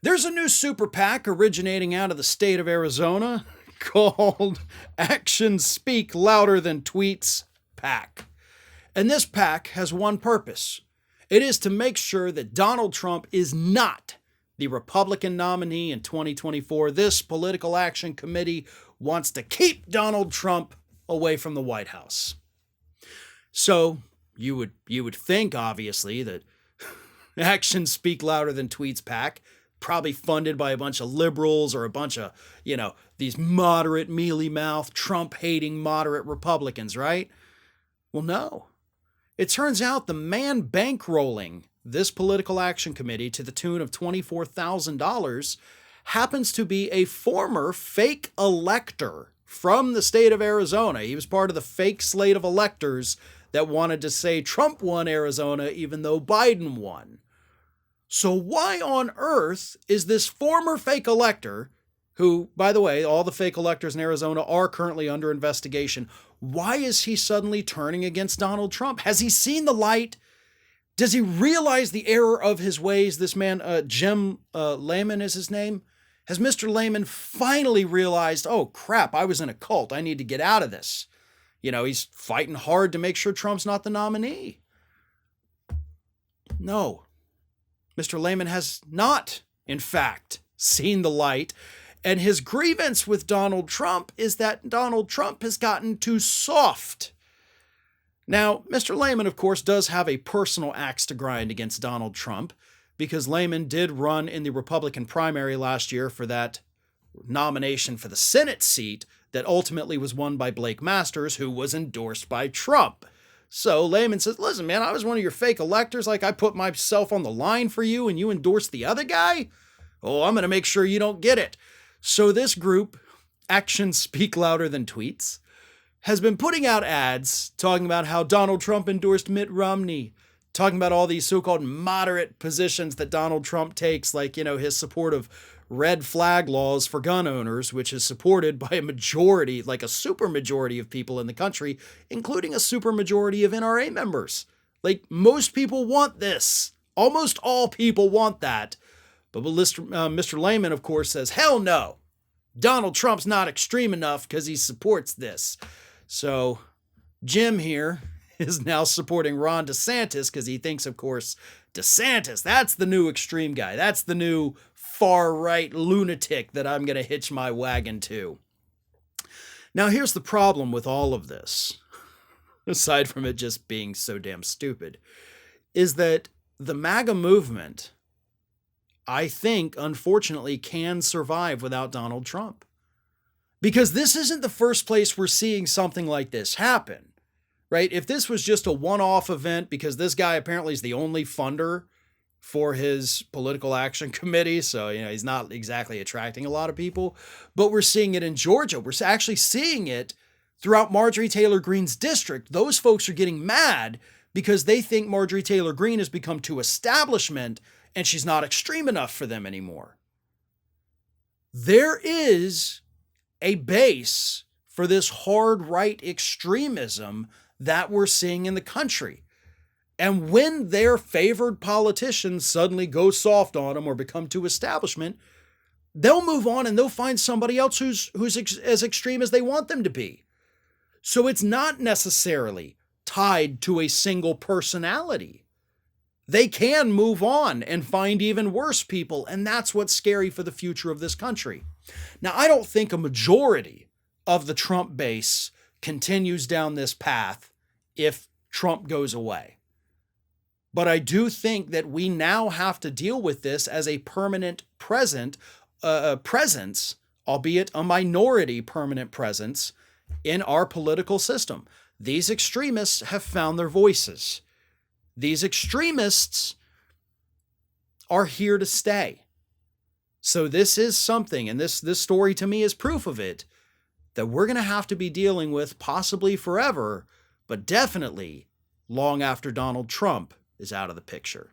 There's a new super PAC originating out of the state of Arizona called Actions Speak Louder Than Tweets PAC. And this PAC has one purpose. It is to make sure that Donald Trump is not the Republican nominee in 2024. This political action committee wants to keep Donald Trump away from the White House. So you would think, obviously, that Actions Speak Louder Than Tweets PAC, probably funded by a bunch of liberals or a bunch of, these moderate, mealy-mouthed, Trump-hating moderate Republicans, right? Well, no. It turns out the man bankrolling this political action committee to the tune of $24,000 happens to be a former fake elector from the state of Arizona. He was part of the fake slate of electors that wanted to say Trump won Arizona even though Biden won. So why on earth is this former fake elector, who, by the way, all the fake electors in Arizona are currently under investigation, why is he suddenly turning against Donald Trump? Has he seen the light? Does he realize the error of his ways? This man, Lamon is his name. Has Mr. Lamon finally realized, oh crap, I was in a cult. I need to get out of this. He's fighting hard to make sure Trump's not the nominee. No. Mr. Lamon has not, in fact, seen the light, and his grievance with Donald Trump is that Donald Trump has gotten too soft. Now, Mr. Lamon, of course, does have a personal axe to grind against Donald Trump, because Lamon did run in the Republican primary last year for that nomination for the Senate seat that ultimately was won by Blake Masters, who was endorsed by Trump. So Lamon says, listen, man, I was one of your fake electors. Like, I put myself on the line for you and you endorsed the other guy? Oh, I'm going to make sure you don't get it. So this group, Actions Speak Louder Than Tweets, has been putting out ads talking about how Donald Trump endorsed Mitt Romney, talking about all these so-called moderate positions that Donald Trump takes, like, his support of red flag laws for gun owners, which is supported by a majority, like a super majority of people in the country, including a super majority of NRA members. Like, most people want this. Almost all people want that. But Mr. Lamon, of course, says, hell no. Donald Trump's not extreme enough because he supports this. So Jim here is now supporting Ron DeSantis because he thinks, of course, DeSantis, that's the new extreme guy. That's the new far-right lunatic that I'm going to hitch my wagon to. Now, here's the problem with all of this, aside from it just being so damn stupid, is that the MAGA movement, I think, unfortunately, can survive without Donald Trump. Because this isn't the first place we're seeing something like this happen, right? If this was just a one-off event, because this guy apparently is the only funder for his political action committee, so he's not exactly attracting a lot of people, but we're seeing it in Georgia. We're actually seeing it throughout Marjorie Taylor Greene's district. Those folks are getting mad because they think Marjorie Taylor Greene has become too establishment and she's not extreme enough for them anymore. There is a base for this hard right extremism that we're seeing in the country. And when their favored politicians suddenly go soft on them or become too establishment, they'll move on and they'll find somebody else who's as extreme as they want them to be. So it's not necessarily tied to a single personality. They can move on and find even worse people, and that's what's scary for the future of this country. Now, I don't think a majority of the Trump base continues down this path if Trump goes away. But I do think that we now have to deal with this as a permanent presence, albeit a minority permanent presence in our political system. These extremists have found their voices. These extremists are here to stay. So this is something, and this story to me is proof of it, that we're going to have to be dealing with possibly forever, but definitely long after Donald Trump is out of the picture.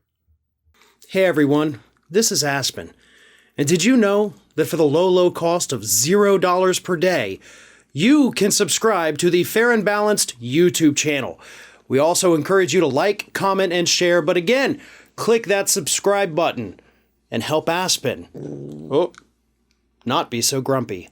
Hey everyone, this is Aspen. And did you know that for the low cost of $0 per day, you can subscribe to the Fair and Balanced YouTube channel? We also encourage you to like, comment, and share, but again, click that subscribe button and help Aspen not be so grumpy.